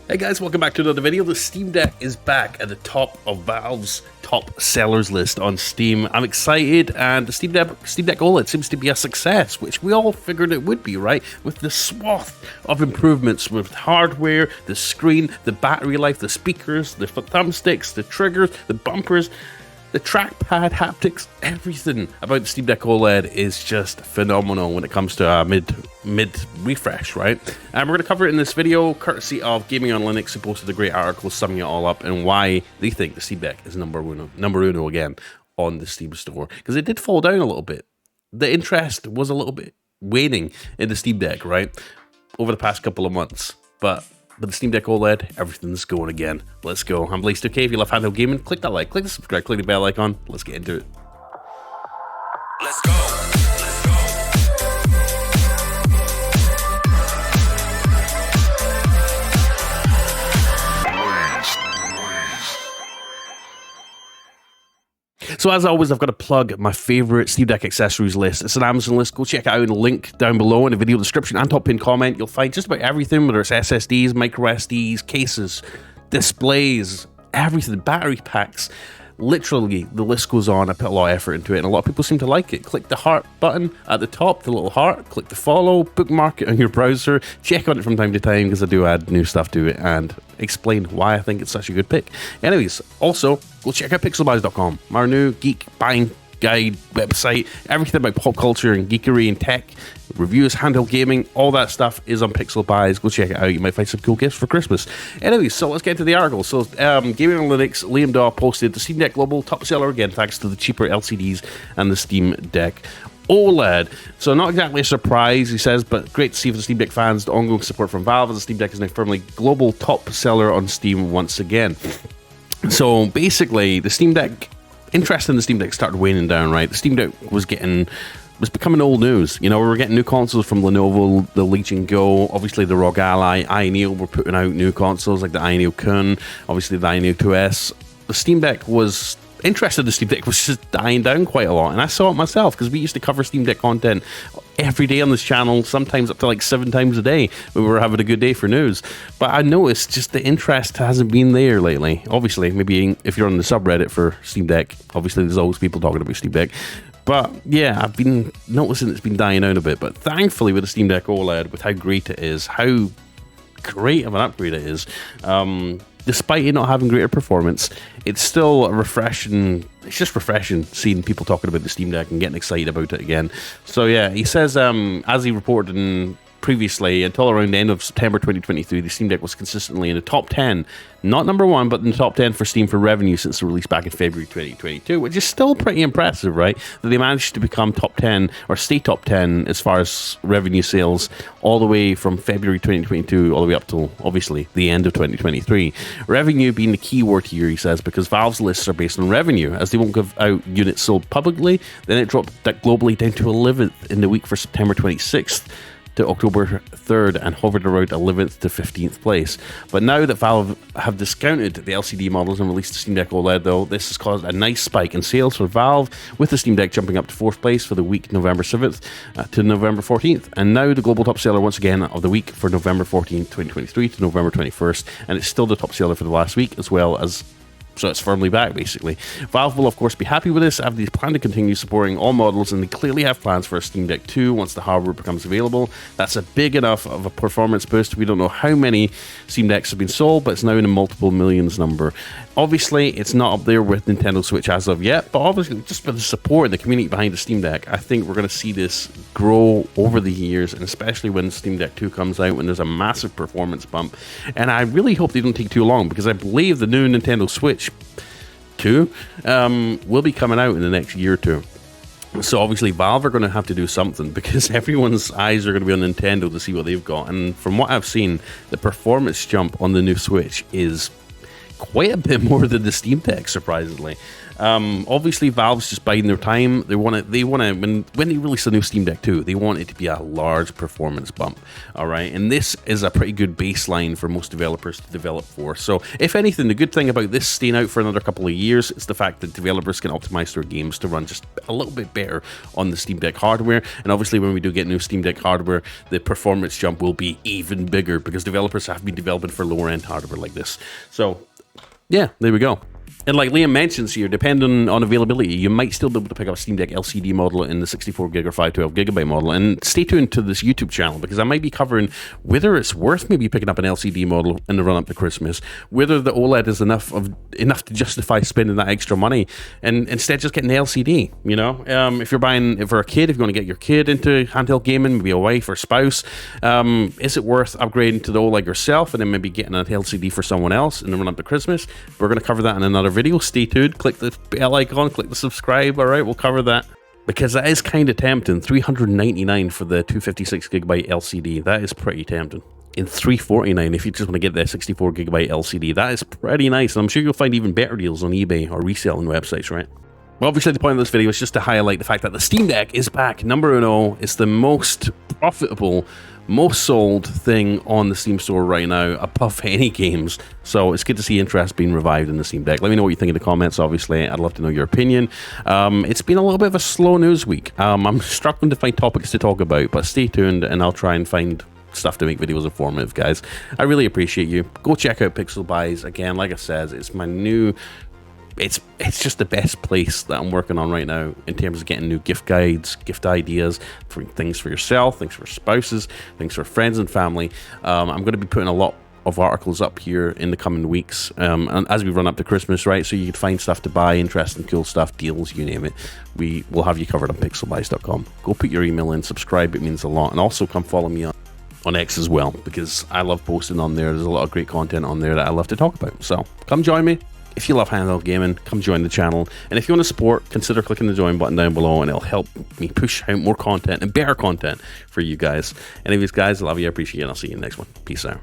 Hey guys, welcome back to another video. The Steam Deck is back at the top of Valve's top sellers list on Steam. I'm excited, and the Steam Deck OLED seems to be a success, which we all figured it would be, right? With the swath of improvements with hardware, the screen, the battery life, the speakers, the thumbsticks, the triggers, the bumpers, the trackpad, haptics, everything about the Steam Deck OLED is just phenomenal when it comes to a mid refresh, right? And we're going to cover it in this video, courtesy of Gaming on Linux, who posted a great article summing it all up and why they think the Steam Deck is number uno again on the Steam store. Because it did fall down a little bit. The interest was a little bit waning in the Steam Deck, right? Over the past couple of months. But with the Steam Deck OLED, everything's going again. Let's go. I'm Blaze2K. If you love handheld gaming, click that like, click the subscribe, click the bell icon. Let's get into it. Let's go. So as always, I've got to plug my favorite Steam Deck accessories list. It's an Amazon list. Go check it out in the link down below in the video description and top pinned comment. You'll find just about everything, whether it's SSDs, micro SDs, cases, displays, everything, battery packs. Literally, the list goes on. I put a lot of effort into it, and a lot of people seem to like it. Click the heart button at the top, the little heart. Click the follow, bookmark it on your browser. Check on it from time to time, because I do add new stuff to it and explain why I think it's such a good pick. Anyways, also, go check out pixelbuys.com, our new geek buying guide website. Everything about pop culture and geekery and tech, reviews, handheld gaming, all that stuff is on Pixel Buys. Go check it out. You might find some cool gifts for Christmas. Anyway, so let's get into the article. So, Gaming on Linux, Liam Daw posted the Steam Deck Global top seller again, thanks to the cheaper LCDs and the Steam Deck OLED. So not exactly a surprise, he says, but great to see for the Steam Deck fans the ongoing support from Valve, as the Steam Deck is now firmly global top seller on Steam once again. So basically, the Steam Deck, interest in the Steam Deck started waning down, right? The Steam Deck was becoming old news. You know, we were getting new consoles from Lenovo, the Legion Go, obviously the ROG Ally, Ianeo were putting out new consoles like the Ianeo Kun, obviously the Ianeo 2S. The Steam Deck was interested in the Steam Deck was just dying down quite a lot, and I saw it myself because we used to cover Steam Deck content every day on this channel, sometimes up to like 7 times a day when we were having a good day for news. But I noticed just the interest hasn't been there lately. Obviously, maybe if you're on the subreddit for Steam Deck, obviously there's always people talking about Steam Deck. But yeah, I've been noticing it's been dying out a bit. But thankfully with the Steam Deck OLED, with how great it is, how great of an upgrade it is, despite it not having greater performance, it's still a refreshing. It's just refreshing seeing people talking about the Steam Deck and getting excited about it again. So yeah, he says, as he reported previously, until around the end of September 2023, the Steam Deck was consistently in the top 10, not number 1, but in the top 10 for Steam for revenue since the release back in February 2022, which is still pretty impressive, right? That they managed to become top 10, or stay top 10 as far as revenue sales, all the way from February 2022 all the way up till, obviously, the end of 2023. Revenue being the key word here, he says, because Valve's lists are based on revenue, as they won't give out units sold publicly. Then it dropped that globally down to 11th in the week for September 26th to October 3rd and hovered around 11th to 15th place. But now that Valve have discounted the LCD models and released the Steam Deck OLED, though, this has caused a nice spike in sales for Valve, with the Steam Deck jumping up to 4th place for the week November 7th to November 14th. And now the global top seller once again of the week for November 14th, 2023 to November 21st. And it's still the top seller for the last week, as well as, so it's firmly back, basically. Valve will, of course, be happy with this, after they plan to continue supporting all models, and they clearly have plans for a Steam Deck 2 once the hardware becomes available. That's a big enough of a performance boost. We don't know how many Steam Decks have been sold, but it's now in a multiple millions number. Obviously, it's not up there with Nintendo Switch as of yet, but obviously, just for the support and the community behind the Steam Deck, I think we're going to see this grow over the years, and especially when Steam Deck 2 comes out, when there's a massive performance bump. And I really hope they don't take too long, because I believe the new Nintendo Switch 2 will be coming out in the next year or two. So obviously Valve are going to have to do something, because everyone's eyes are going to be on Nintendo to see what they've got. And from what I've seen, the performance jump on the new Switch is quite a bit more than the Steam Deck, surprisingly. Obviously, Valve's just biding their time. They want to when they release a new Steam Deck 2, they want it to be a large performance bump. All right, and this is a pretty good baseline for most developers to develop for. So, if anything, the good thing about this staying out for another couple of years is the fact that developers can optimize their games to run just a little bit better on the Steam Deck hardware. And obviously, when we do get new Steam Deck hardware, the performance jump will be even bigger because developers have been developing for lower end hardware like this. So, yeah, there we go. And like Liam mentions here, depending on availability, you might still be able to pick up a Steam Deck LCD model in the 64GB or 512GB model. And stay tuned to this YouTube channel because I might be covering whether it's worth maybe picking up an LCD model in the run-up to Christmas, whether the OLED is enough to justify spending that extra money, and instead just getting the LCD. You know, if you're buying for a kid, if you want to get your kid into handheld gaming, maybe a wife or spouse, is it worth upgrading to the OLED yourself and then maybe getting an LCD for someone else in the run-up to Christmas? We're going to cover that in another video. Stay tuned, click the bell icon, click the subscribe. All right, we'll cover that because that is kind of tempting. $399 for the 256GB LCD. That is pretty tempting. In $349 if you just want to get the 64GB LCD. That is pretty nice, and I'm sure you'll find even better deals on eBay or reselling websites, right? Well, obviously the point of this video is just to highlight the fact that the Steam Deck is back. Number 1, it's the most profitable, most sold thing on the Steam store right now, above any games. So it's good to see interest being revived in the Steam Deck. Let me know what you think in the comments, obviously. I'd love to know your opinion. It's been a little bit of a slow news week. I'm struggling to find topics to talk about, but stay tuned and I'll try and find stuff to make videos informative, guys. I really appreciate you. Go check out Pixel Buys. Again, like I said, it's my new... It's just the best place that I'm working on right now in terms of getting new gift guides, gift ideas, for things for yourself, things for spouses, things for friends and family. I'm going to be putting a lot of articles up here in the coming weeks, and as we run up to Christmas, right? So you can find stuff to buy, interesting, cool stuff, deals, you name it. We will have you covered on pixelbuys.com. Go put your email in, subscribe, it means a lot, and also come follow me on X as well, because I love posting on there. There's a lot of great content on there that I love to talk about. So come join me. If you love handheld gaming, come join the channel. And if you want to support, consider clicking the join button down below, and it'll help me push out more content and better content for you guys. Anyways, guys, I love you, I appreciate it, and I'll see you in the next one. Peace out.